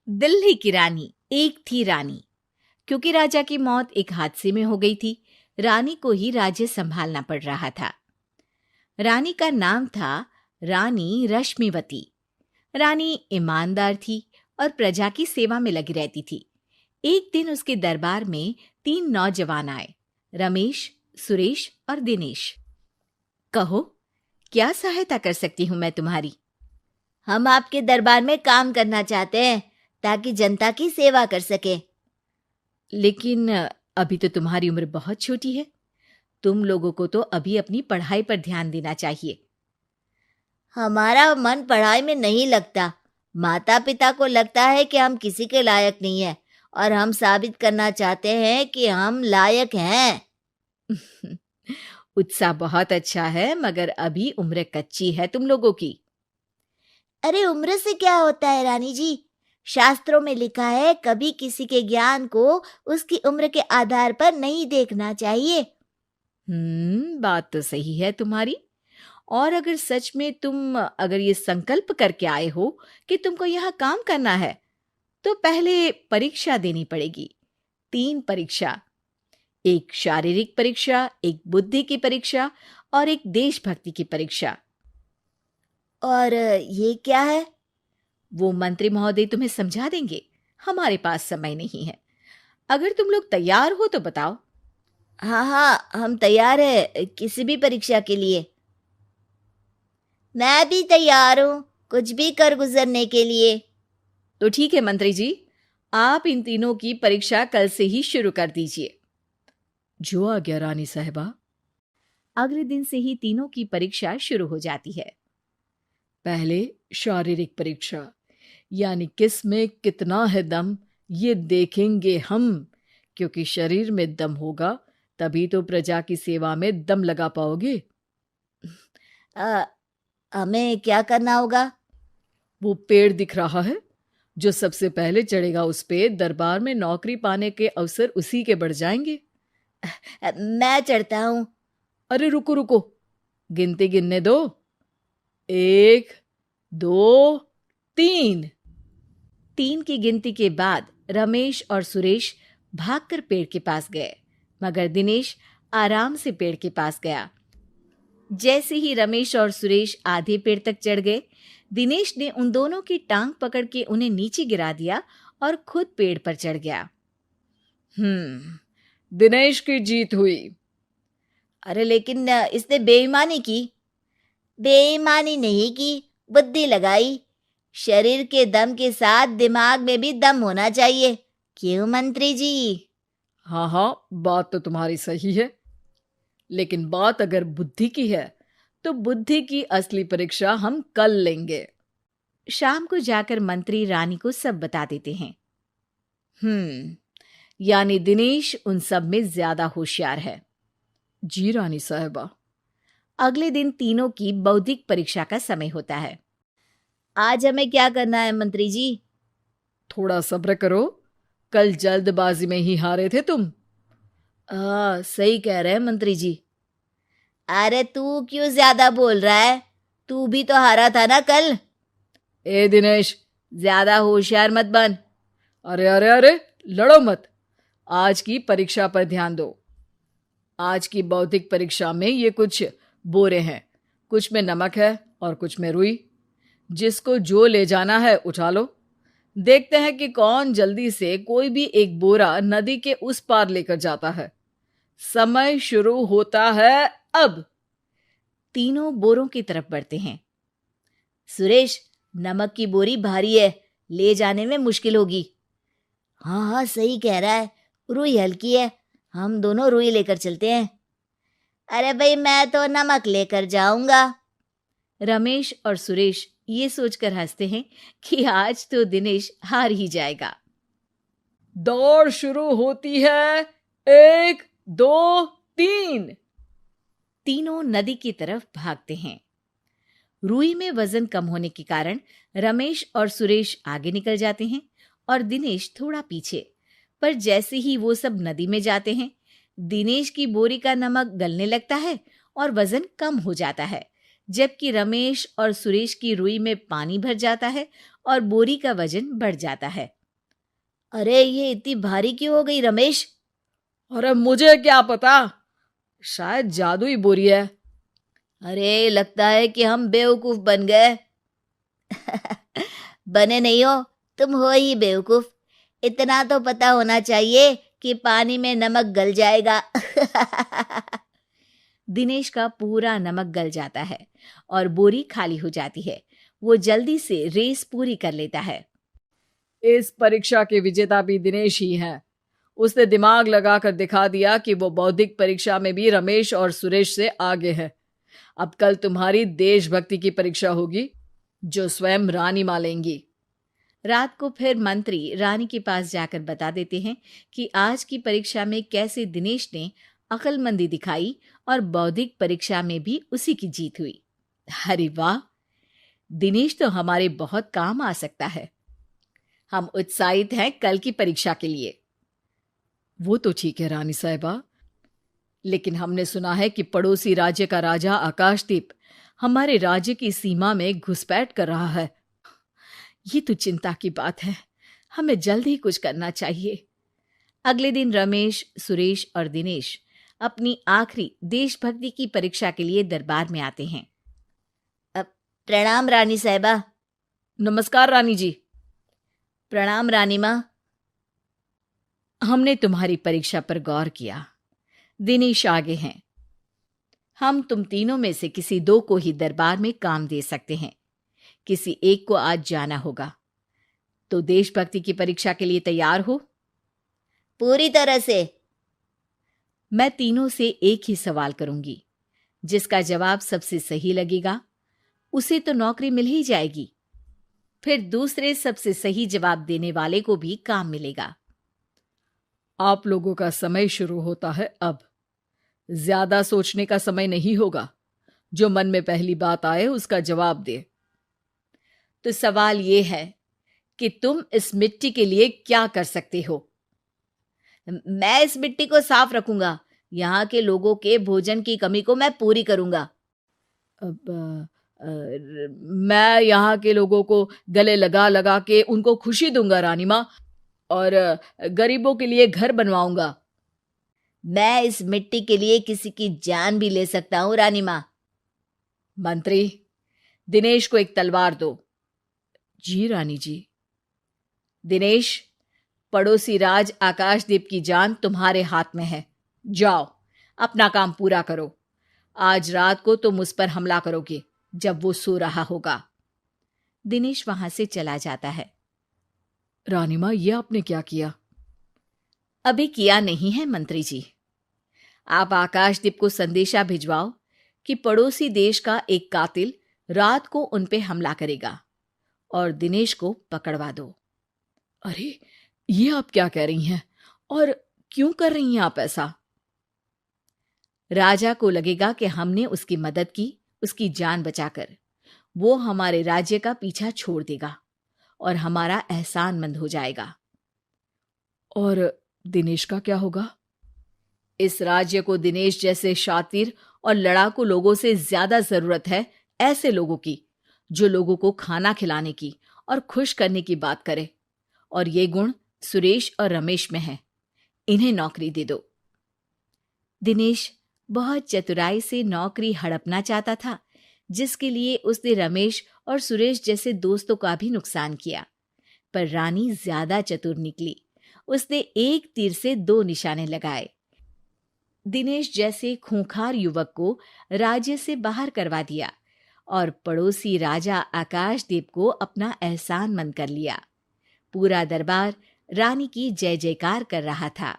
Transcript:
दिल्ली की रानी। एक थी रानी। क्योंकि राजा की मौत एक हादसे में हो गई थी, रानी को ही राज्य संभालना पड़ रहा था। रानी का नाम था रानी रश्मिवती। रानी ईमानदार थी और प्रजा की सेवा में लगी रहती थी। एक दिन उसके दरबार में 3 नौजवान आए, रमेश, सुरेश और दिनेश। कहो, क्या सहायता कर सकती हूँ मैं तुम्हारी? हम आपके दरबार में काम करना चाहते हैं ताकि जनता की सेवा कर सके। लेकिन अभी तो तुम्हारी उम्र बहुत छोटी है। तुम लोगों को तो अभी अपनी पढ़ाई पर ध्यान देना चाहिए। हमारा मन पढ़ाई में नहीं लगता। माता पिता को लगता है कि हम किसी के लायक नहीं है और हम साबित करना चाहते हैं कि हम लायक हैं। उत्साह बहुत अच्छा है, मगर अभी उम्र कच्ची है तुम लोगों की। अरे उम्र से क्या होता है रानी जी? शास्त्रों में लिखा है कभी किसी के ज्ञान को उसकी उम्र के आधार पर नहीं देखना चाहिए। बात तो सही है तुम्हारी। और अगर सच में तुम अगर ये संकल्प करके आए हो कि तुमको यहाँ काम करना है, तो पहले परीक्षा देनी पड़ेगी। 3 परीक्षा। एक शारीरिक परीक्षा, एक बुद्धि की परीक्षा और एक देशभक्ति की परीक्षा। और ये क्या है? वो मंत्री महोदय तुम्हें समझा देंगे। हमारे पास समय नहीं है। अगर तुम लोग तैयार हो तो बताओ। हाँ हाँ, हम तैयार है किसी भी परीक्षा के लिए। मैं भी तैयार हूँ कुछ भी कर गुजरने के लिए। तो ठीक है मंत्री जी, आप इन तीनों की परीक्षा कल से ही शुरू कर दीजिए। जो आ गया रानी साहिबा। अगले दिन से ही तीनों की परीक्षा शुरू हो जाती है। पहले शारीरिक परीक्षा, यानी किस में कितना है दम, ये देखेंगे हम। क्योंकि शरीर में दम होगा तभी तो प्रजा की सेवा में दम लगा पाओगे। हमें क्या करना होगा? वो पेड़ दिख रहा है, जो सबसे पहले चढ़ेगा उस पे दरबार में नौकरी पाने के अवसर उसी के बढ़ जाएंगे। मैं चढ़ता हूँ। अरे रुको रुको, गिनती गिनने दो। 1 2 3। 3 की गिनती के बाद रमेश और सुरेश भागकर पेड़ के पास गए, मगर दिनेश आराम से पेड़ के पास गया। जैसे ही रमेश और सुरेश आधे पेड़ तक चढ़ गए, दिनेश ने उन दोनों की टांग पकड़ के उन्हें नीचे गिरा दिया और खुद पेड़ पर चढ़ गया। दिनेश की जीत हुई। अरे लेकिन इसने बेईमानी की। बेईमानी नहीं की, बुद्धि लगाई। शरीर के दम के साथ दिमाग में भी दम होना चाहिए। क्यों मंत्री जी? हाँ हाँ, बात तो तुम्हारी सही है। लेकिन बात अगर बुद्धि की है तो बुद्धि की असली परीक्षा हम कल लेंगे। शाम को जाकर मंत्री रानी को सब बता देते हैं। यानी दिनेश उन सब में ज्यादा होशियार है। जी रानी साहिबा। अगले दिन तीनों की बौद्धिक परीक्षा का समय होता है। आज हमें क्या करना है मंत्री जी? थोड़ा सब्र करो, कल जल्दबाजी में ही हारे थे तुम। सही कह रहे हैं मंत्री जी। अरे तू क्यों ज्यादा बोल रहा है? तू भी तो हारा था ना कल। ए दिनेश, ज्यादा होशियार मत बन। अरे अरे अरे, लड़ो मत। आज की परीक्षा पर ध्यान दो। आज की बौद्धिक परीक्षा में ये कुछ बोरे हैं, कुछ में नमक है और कुछ में रुई। जिसको जो ले जाना है उठा लो। देखते हैं कि कौन जल्दी से कोई भी एक बोरा नदी के उस पार लेकर जाता है। समय शुरू होता है अब। तीनों बोरों की तरफ बढ़ते हैं। सुरेश, नमक की बोरी भारी है, ले जाने में मुश्किल होगी। हाँ हाँ, सही कह रहा है, रुई हल्की है, हम दोनों रुई लेकर चलते हैं। अरे भाई, मैं तो नमक लेकर जाऊंगा। रमेश और सुरेश ये सोचकर हंसते हैं कि आज तो दिनेश हार ही जाएगा। दौड़ शुरू होती है। 1 2 3। तीनों नदी की तरफ भागते हैं। रुई में वजन कम होने के कारण रमेश और सुरेश आगे निकल जाते हैं और दिनेश थोड़ा पीछे। पर जैसे ही वो सब नदी में जाते हैं, दिनेश की बोरी का नमक गलने लगता है और वजन कम हो जाता है, जबकि रमेश और सुरेश की रुई में पानी भर जाता है और बोरी का वजन बढ़ जाता है। अरे ये इतनी भारी क्यों हो गई रमेश? अरे मुझे क्या पता, शायद जादुई बोरी है। अरे लगता है कि हम बेवकूफ बन गए। बने नहीं हो, तुम हो ही बेवकूफ। इतना तो पता होना चाहिए कि पानी में नमक गल जाएगा। दिनेश का पूरा नमक गल जाता है और बोरी खाली हो जाती है। वो जल्दी से रेस पूरी कर लेता है। इस परीक्षा के विजेता भी दिनेश ही हैं। उसने दिमाग लगाकर दिखा दिया कि वो बौद्धिक परीक्षा में भी रमेश और सुरेश से आगे है। अब कल तुम्हारी देशभक्ति की परीक्षा होगी, जो स्वयं रानी मां लेंगी। रात को फिर मंत्री रानी के पास जाकर बता देते हैं कि आज की परीक्षा में कैसे दिनेश ने अक्लमंदी दिखाई और बौद्धिक परीक्षा में भी उसी की जीत हुई। अरे वाह, दिनेश तो हमारे बहुत काम आ सकता है। हम उत्साहित हैं कल की परीक्षा के लिए। वो तो ठीक है रानी साहिबा, लेकिन हमने सुना है कि पड़ोसी राज्य का राजा आकाशदीप हमारे राज्य की सीमा में घुसपैठ कर रहा है। ये तो चिंता की बात है। हमें जल्द ही कुछ करना चाहिए। अगले दिन रमेश, सुरेश और दिनेश अपनी आखिरी देशभक्ति की परीक्षा के लिए दरबार में आते हैं। प्रणाम रानी साहिबा। नमस्कार रानी जी। प्रणाम रानी माँ। हमने तुम्हारी परीक्षा पर गौर किया। दिनेश आगे हैं। हम तुम तीनों में से किसी दो को ही दरबार में काम दे सकते हैं। किसी एक को आज जाना होगा। तो देशभक्ति की परीक्षा के लिए तैयार हो? पूरी तरह से। मैं तीनों से एक ही सवाल करूंगी। जिसका जवाब सबसे सही लगेगा उसे तो नौकरी मिल ही जाएगी। फिर दूसरे सबसे सही जवाब देने वाले को भी काम मिलेगा। आप लोगों का समय शुरू होता है अब। ज्यादा सोचने का समय नहीं होगा। जो मन में पहली बात आए उसका जवाब दे। तो सवाल ये है कि तुम इस मिट्टी के लिए क्या कर सकते हो? मैं इस मिट्टी को साफ रखूंगा। यहाँ के लोगों के भोजन की कमी को मैं पूरी करूंगा। मैं यहाँ के लोगों को गले लगा लगा के उनको खुशी दूंगा रानी माँ, और गरीबों के लिए घर बनवाऊंगा। मैं इस मिट्टी के लिए किसी की जान भी ले सकता हूँ रानी माँ। मंत्री, दिनेश को एक तलवार दो। जी रानी जी। दिनेश, पड़ोसी राज आकाशदीप की जान तुम्हारे हाथ में है। जाओ, अपना काम पूरा करो। आज रात को तुम उस पर हमला करोगे जब वो सो रहा होगा। दिनेश वहां से चला जाता है। रानी मां, ये आपने क्या किया? अभी किया नहीं है मंत्री जी। आप आकाशदीप को संदेशा भिजवाओ कि पड़ोसी देश का एक कातिल रात को उन पे हमला करेगा और दिनेश को पकड़वा दो। अरे, ये आप क्या कह रही हैं और क्यों कर रही हैं आप ऐसा? राजा को लगेगा कि हमने उसकी मदद की, उसकी जान बचाकर। वो हमारे राज्य का पीछा छोड़ देगा और हमारा एहसानमंद हो जाएगा। और दिनेश का क्या होगा? इस राज्य को दिनेश जैसे शातिर और लड़ाकू लोगों से ज्यादा जरूरत है, ऐसे लोगों की जो लोगों को खाना खिलाने की और खुश करने की बात करे। और ये गुण सुरेश और रमेश में है। इन्हें नौकरी दे दो। दिनेश बहुत चतुराई से नौकरी हड़पना चाहता था, जिसके लिए उसने रमेश और सुरेश जैसे दोस्तों का भी नुकसान किया। पर रानी ज्यादा चतुर निकली। उसने एक तीर से दो निशाने लगाए। दिनेश जैसे खूंखार युवक को राज्य से बाहर करवा दिया और पड़ोसी राजा आकाशदीप को अपना एहसानमंद कर लिया। पूरा दरबार रानी की जय जयकार कर रहा था।